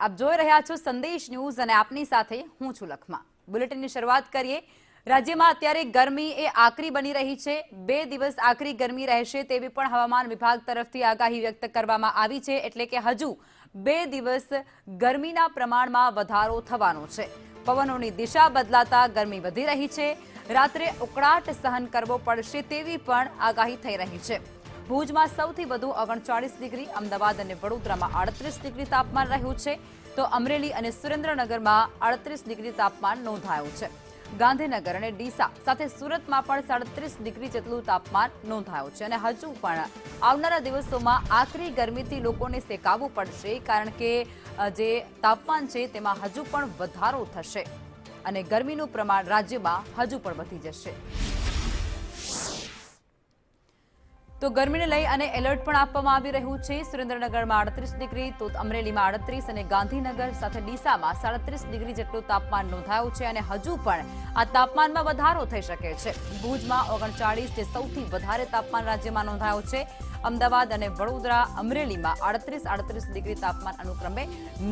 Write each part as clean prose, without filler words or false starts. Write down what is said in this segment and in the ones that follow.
આપ જોઈ રહ્યા છો સંદેશ ન્યૂઝ અને આપની સાથે હું છું લખમા। બુલેટિનની શરૂઆત કરીએ। રાજ્યમાં અત્યારે ગરમી એ આકરી બની રહી છે। 2 દિવસ આકરી ગરમી રહેશે તેવી પણ હવામાન વિભાગ તરફથી આગાહી વ્યક્ત કરવામાં આવી છે। એટલે કે હજુ 2 દિવસ ગરમીના પ્રમાણમાં વધારો થવાનો છે। પવનોની દિશા બદલાતા ગરમી વધી રહી છે। રાત્રે ઉકળાટ સહન કરવો પડશે તેવી પણ આગાહી થઈ રહી છે। ભુજમાં સૌથી વધુ 39 ડિગ્રી, અમદાવાદ અને વડોદરામાં 38 ડિગ્રી તાપમાન રહ્યું છે, તો અમરેલી અને સુરેન્દ્રનગરમાં 38 ડિગ્રી તાપમાન નોંધાયું છે। ગાંધીનગર અને ડીસા સાથે સુરતમાં પણ 37 ડિગ્રી જેટલું તાપમાન નોંધાયું છે અને હજુ પણ આવનારા દિવસોમાં આકરી ગરમીથી લોકોને સેકાવવું પડશે, કારણ કે જે તાપમાન છે તેમાં હજુ પણ વધારો થશે અને ગરમીનું પ્રમાણ રાજ્યમાં હજુ પણ વધી જશે। તો ગરમીને લઈ અને એલર્ટ પણ આપવામાં આવી રહ્યું છે। સુરેન્દ્રનગરમાં 38 ડિગ્રી, તો અમરેલીમાં 38 અને ગાંધીનગર સાથે ડીસામાં 37 ડિગ્રી જેટલું તાપમાન નોંધાયું છે અને હજુ પણ આ તાપમાનમાં વધારો થઈ શકે છે। ભુજમાં 39 જે સૌથી વધારે તાપમાન રાજ્યમાં નોંધાયું છે। અમદાવાદ અને વડોદરા, અમરેલીમાં 38 ડિગ્રી તાપમાન અનુક્રમે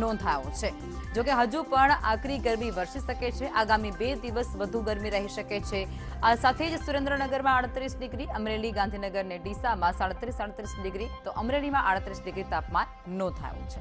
નોંધાયો છે। જોકે હજુ પણ આકરી ગરમી વરસી શકે છે। આગામી 2 દિવસ વધુ ગરમી રહી શકે છે। આ સાથે જ સુરેન્દ્રનગરમાં 38 ડિગ્રી, અમરેલી, ગાંધીનગર અને ડીસામાં 37 ડિગ્રી, તો અમરેલીમાં 38 ડિગ્રી તાપમાન નોંધાયું છે।